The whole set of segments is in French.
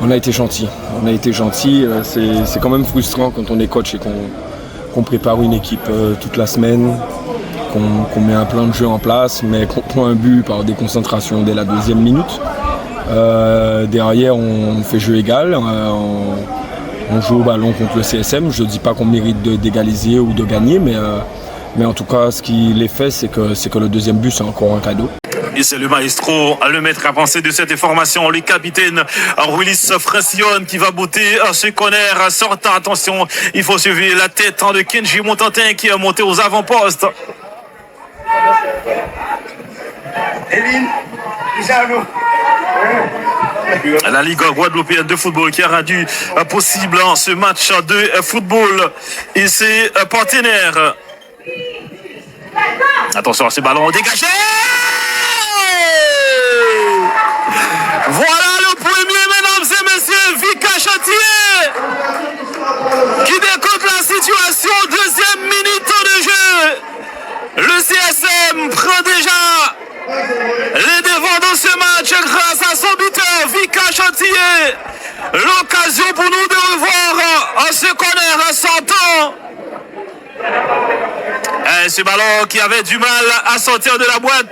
On a été gentil. C'est quand même frustrant quand on est coach et qu'on prépare une équipe toute la semaine, qu'on met un plan de jeu en place, mais qu'on prend un but par déconcentration dès la deuxième minute. Derrière, on fait jeu égal. On joue au ballon contre le CSM. Je ne dis pas qu'on mérite d'égaliser ou de gagner, mais en tout cas, ce qui est fait, c'est que le deuxième but, c'est encore un cadeau. Et c'est le maestro, le maître à penser de cette information, le capitaine Willis Francione qui va botter ce corner sortant. Attention, il faut suivre la tête de Kenji Montantin qui est monté aux avant-postes. La Ligue guadeloupéenne de football qui a rendu possible ce match de football et ses partenaires. Attention à ce ballon dégagé. Voilà le premier, mesdames et messieurs, Vika Chatier qui décompte la situation, deuxième minute de jeu. Le CSM prend déjà les devants dans ce match grâce à son buteur Vika Chatier. L'occasion pour nous de revoir ce corner à 100 ans. Ce ballon qui avait du mal à sortir de la boîte.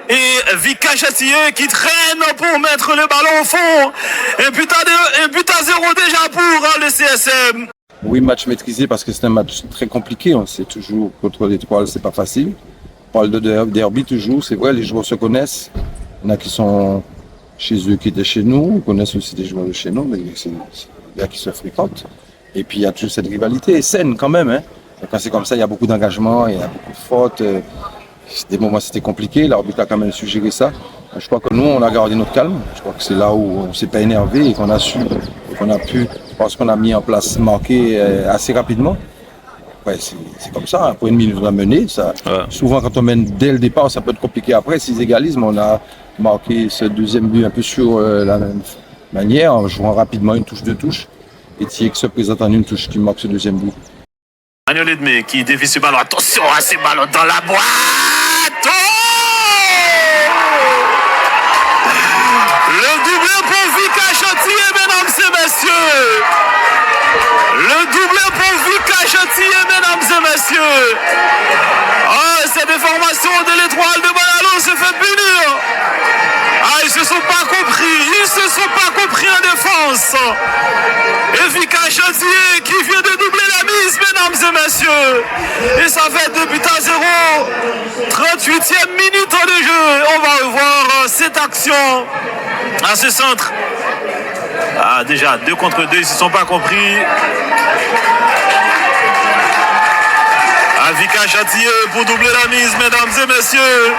Et Vika Chatier qui traîne pour mettre le ballon au fond. Un but à 0 déjà pour le CSM. Oui, match maîtrisé parce que c'est un match très compliqué. On sait toujours contre l'Étoile, c'est pas facile. On parle de derby toujours, c'est vrai, les joueurs se connaissent. Il y en a qui sont chez eux, qui étaient chez nous. On connaît aussi des joueurs de chez nous, mais c'est il y a qui se fréquentent. Et puis il y a toujours cette rivalité saine quand même. Hein. Quand c'est comme ça, il y a beaucoup d'engagement, il y a beaucoup de fautes. Des moments c'était compliqué, l'arbitre a quand même suggéré ça. Je crois que nous, on a gardé notre calme. Je crois que c'est là où on ne s'est pas énervé et qu'on a su, qu'on a pu, parce qu'on a mis en place marquer assez rapidement. Ouais, c'est comme ça, après une minute on a mené. Ça, ouais. Souvent quand on mène dès le départ, ça peut être compliqué après. S'ils égalisent, mais on a marqué ce deuxième but un peu sur la même manière, en jouant rapidement une touche de touche. Et Thiek se présente en une touche qui marque ce deuxième but. Manuel Edmé qui dévie ce ballon. Attention à ces ballons dans la boîte. Oh, le doublé pour Vika Chatier, mesdames et messieurs. Le doublé pour Vika Chatier, mesdames et messieurs. Oh, cette déformation de l'Étoile de Bonalo se fait punir. Ah, ils se sont pas compris en défense. Et Vika Chatier qui vient de doubler la mise, mesdames et messieurs. Et ça fait 2 buts à 0. 38e minute de jeu. On va revoir cette action à ce centre. Ah, déjà, 2 contre 2, ils ne se sont pas compris. Ah, Vika Chatier pour doubler la mise, mesdames et messieurs.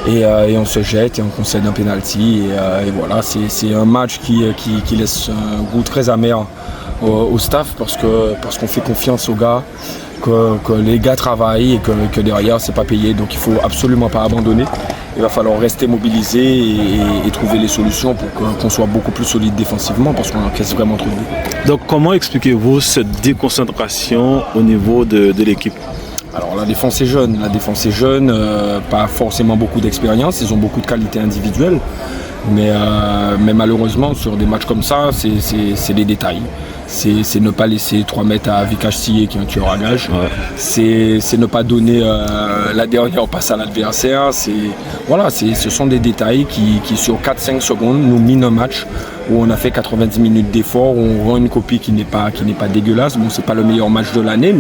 Et on se jette et on concède un penalty et voilà, c'est un match qui laisse un goût très amer au staff parce qu'on fait confiance aux gars, que les gars travaillent et que derrière c'est pas payé, donc il faut absolument pas abandonner. Il va falloir rester mobilisé et trouver les solutions pour qu'on soit beaucoup plus solide défensivement parce qu'on encaisse vraiment trop de buts. Donc comment expliquez-vous cette déconcentration au niveau de l'équipe ? Alors la défense est jeune, pas forcément beaucoup d'expérience, ils ont beaucoup de qualités individuelles, mais malheureusement sur des matchs comme ça, c'est des détails. C'est ne pas laisser 3 mètres à Vika Chatier qui est un tueur à gage, ouais. C'est ne pas donner la dernière passe à l'adversaire, ce sont des détails qui sur 4-5 secondes nous minent un match où on a fait 90 minutes d'effort, où on rend une copie qui n'est pas dégueulasse. Bon, c'est pas le meilleur match de l'année,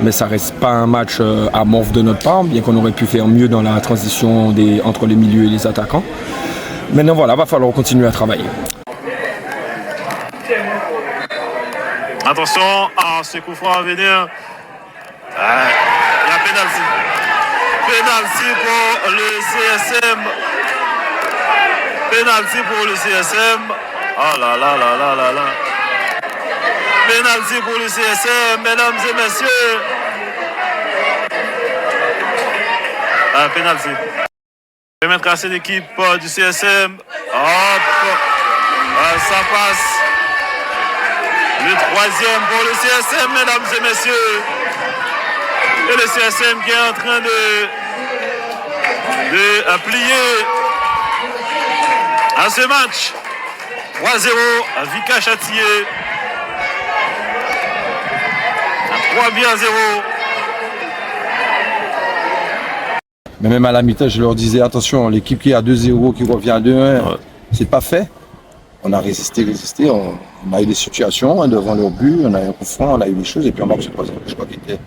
mais ça reste pas un match à morve de notre part, bien qu'on aurait pu faire mieux dans la transition entre les milieux et les attaquants. Maintenant voilà, va falloir continuer à travailler. Attention à ce coup franc à venir. Il y a pénalty. Pénalty pour le CSM. Pénalty pour le CSM. Oh là là là là là là. Pénalty pour le CSM, mesdames et messieurs. Pénalty. Je vais mettre à cette équipe du CSM. Hop. Ça passe. Le 3e pour le CSM, mesdames et messieurs. Et le CSM qui est en train de plier à ce match. Vika Châtillé. 3 buts à 0. Mais même à la mi-temps, je leur disais attention, l'équipe qui est à 2-0, qui revient à 2-1, c'est pas fait. On a résisté, on a eu des situations devant leur but, on a eu un coup franc, on a eu des choses, et puis on marque ce troisième. Je crois qu'ils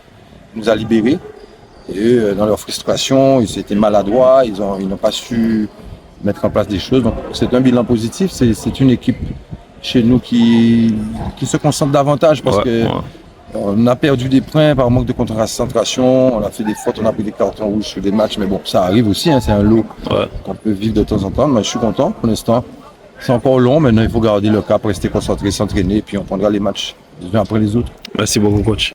nous a libérés. Et eux, dans leur frustration, ils étaient maladroits, ils n'ont pas su mettre en place des choses. Donc c'est un bilan positif, c'est une équipe chez nous qui se concentre davantage parce que on a perdu des points par manque de concentration, on a fait des fautes, on a pris des cartons rouges sur des matchs, mais bon, ça arrive aussi, hein, c'est un lot qu'on peut vivre de temps en temps, mais je suis content pour l'instant. C'est encore long, maintenant il faut garder le cap, rester concentré, s'entraîner, et puis on prendra les matchs les uns après les autres. Merci beaucoup, coach.